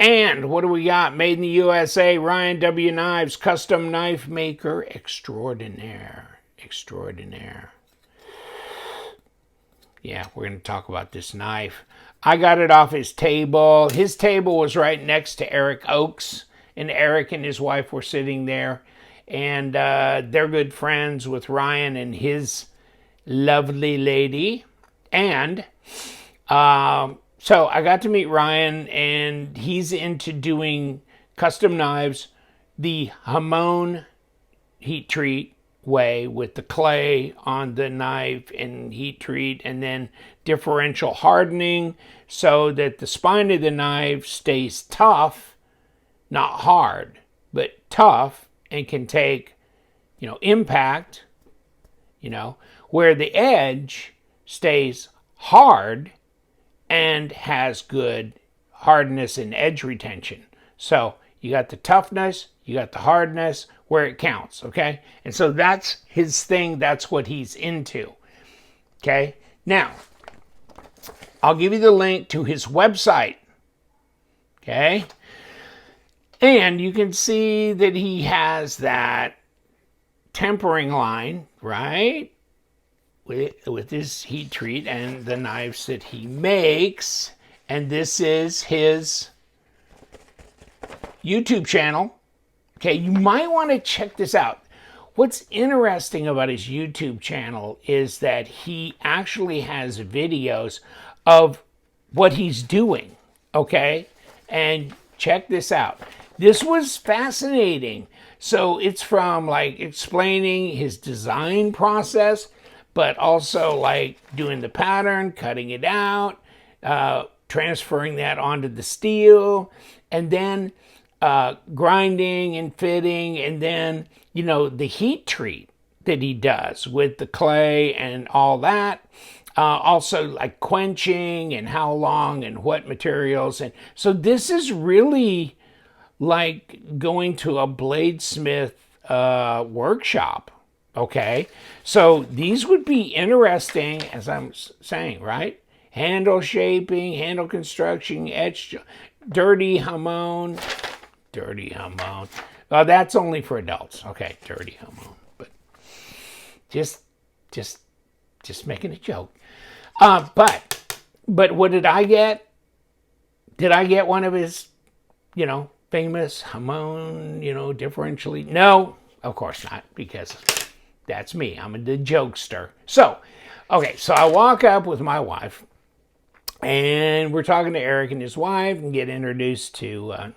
And what do we got? Made in the USA, Ryan W. Knives, custom knife maker extraordinaire. Extraordinaire. Yeah, we're going to talk about this knife. I got it off his table. His table was right next to Eric Oaks, and Eric and his wife were sitting there. And they're good friends with Ryan and his lovely lady. And so I got to meet Ryan, and he's into doing custom knives the Hamon heat treat way, with the clay on the knife and heat treat, and then differential hardening so that the spine of the knife stays tough, not hard, but tough, and can take, impact, where the edge stays hard and has good hardness and edge retention. So you got the toughness, you got the hardness where it counts, okay? And so that's his thing. That's what he's into, okay? Now, I'll give you the link to his website, okay? And you can see that he has that tempering line, right? With his heat treat and the knives that he makes. And this is his YouTube channel. Okay, you might want to check this out. What's interesting about his YouTube channel is that he actually has videos of what he's doing, okay? And check this out. This was fascinating. So it's from like explaining his design process, but also like doing the pattern, cutting it out, transferring that onto the steel, and then grinding and fitting, and then, the heat treat that he does with the clay and all that. Also like quenching and how long and what materials. And so this is really like going to a bladesmith workshop. Okay, so these would be interesting, as I'm saying, right? Handle shaping, handle construction, etch, dirty Hamon. Dirty Hamon. That's only for adults. Okay, dirty Hamon. But just making a joke. But what did I get? Did I get one of his, famous Hamon, differentially? No, of course not, because that's me. I'm the jokester. So, okay, so I walk up with my wife, and we're talking to Eric and his wife, and get introduced to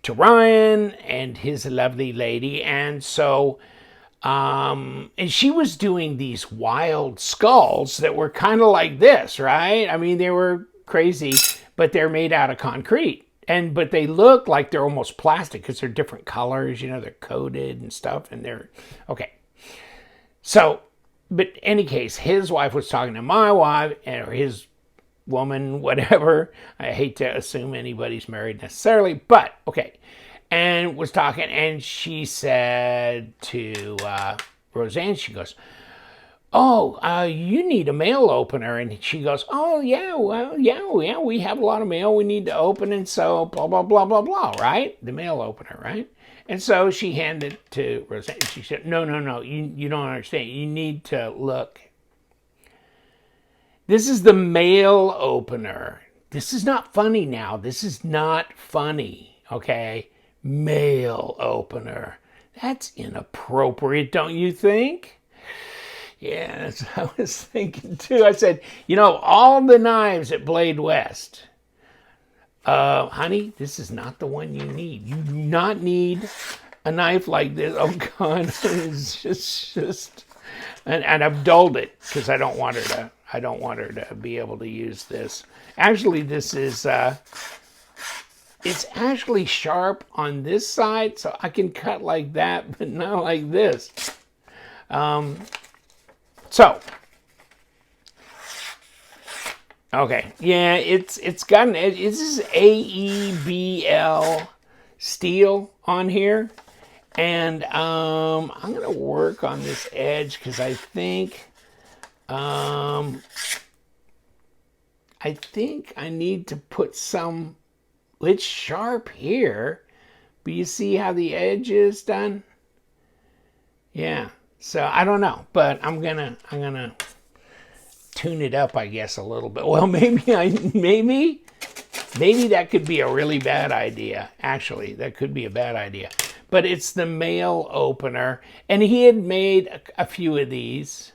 Ryan and his lovely lady. And so, and she was doing these wild skulls that were kind of like this, right? I mean, they were crazy, but they're made out of concrete. But they look like they're almost plastic because they're different colors, they're coated and stuff, and they're, okay. So, but in any case, his wife was talking to my wife, or his woman, whatever. I hate to assume anybody's married necessarily, but okay. And was talking, and she said to Roseanne, she goes, "Oh, you need a mail opener." And she goes, "Oh, yeah, well, yeah, we have a lot of mail we need to open, and so blah, blah, blah, blah, blah, right? The mail opener, right?" And so she handed it to Roseanne. She said, no, you don't understand. You need to look. This is the mail opener. This is not funny now. This is not funny, okay? Mail opener. That's inappropriate, don't you think? Yeah, that's what I was thinking too. I said, all the knives at Blade West. Honey, this is not the one you need. You do not need a knife like this. Oh God, it's just, and I've dulled it because I don't want her to be able to use this. Actually, this is, it's actually sharp on this side, so I can cut like that, but not like this. So. Okay, yeah, it's got an edge. This is AEBL steel on here, and I'm gonna work on this edge because I think I need to put some it's sharp here, but you see how the edge is done? Yeah. So I don't know, but I'm gonna tune it up, I guess, a little bit. Well, maybe that could be a really bad idea. Actually, that could be a bad idea. But it's the mail opener, and he had made a few of these,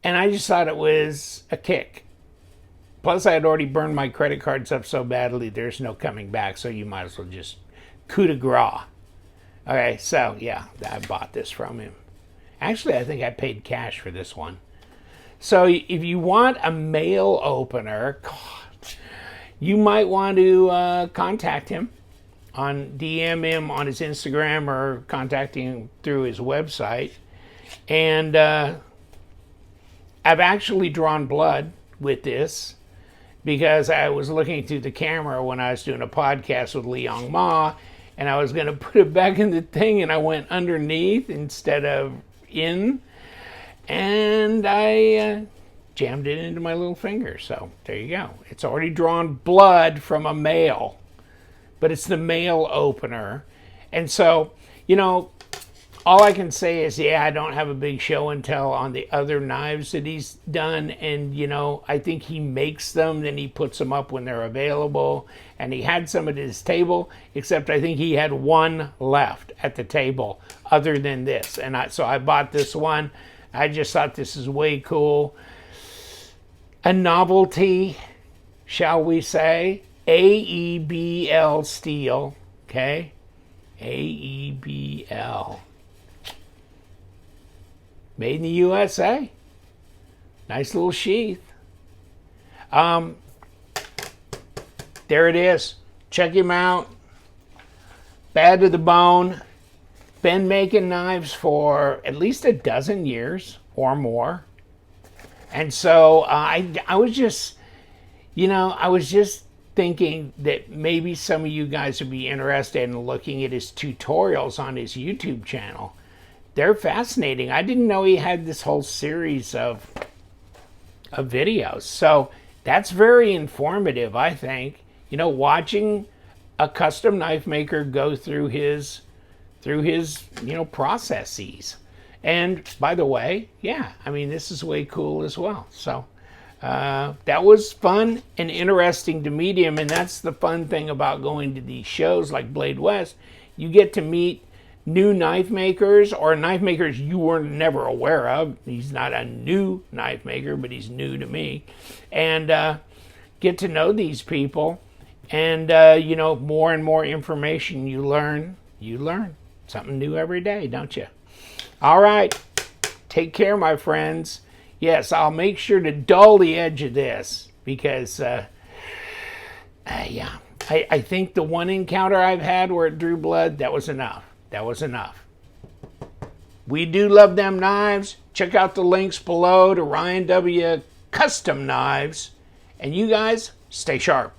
and I just thought it was a kick. Plus, I had already burned my credit cards up so badly, there's no coming back, so you might as well just coup de grace. Okay, so yeah, I bought this from him. Actually, I think I paid cash for this one. So if you want a mail opener, God, you might want to contact him, DM him on his Instagram, or contact him through his website. And I've actually drawn blood with this, because I was looking through the camera when I was doing a podcast with Liang Ma, and I was going to put it back in the thing, and I went underneath instead of in, and I jammed it into my little finger. So there you go. It's already drawn blood from a mail, but it's the mail opener. And so, you know, all I can say is, yeah, I don't have a big show and tell on the other knives that he's done. And, you know, I think he makes them, then he puts them up when they're available. And he had some at his table, except I think he had one left at the table other than this. And so I bought this one. I just thought this is way cool. A novelty, shall we say. AEBL steel, okay? AEBL. Made in the USA. Nice little sheath. There it is. Check him out. Bad to the Bone. Been making knives for at least a dozen years or more. And so I was just, you know, I was just thinking that maybe some of you guys would be interested in looking at his tutorials on his YouTube channel. They're fascinating. I didn't know he had this whole series of videos. So that's very informative, I think. You know, watching a custom knife maker go through his processes. And by the way, yeah, I mean, this is way cool as well. So that was fun and interesting to meet him. And that's the fun thing about going to these shows like Blade West. You get to meet new knife makers, or knife makers you were never aware of. He's not a new knife maker, but he's new to me. And get to know these people. And, you know, more and more information you learn something new every day, don't you? All right. Take care, my friends. Yes, I'll make sure to dull the edge of this, because, yeah, I think the one encounter I've had where it drew blood, that was enough. That was enough. We do love them knives. Check out the links below to Ryan W. Custom Knives. And you guys, stay sharp.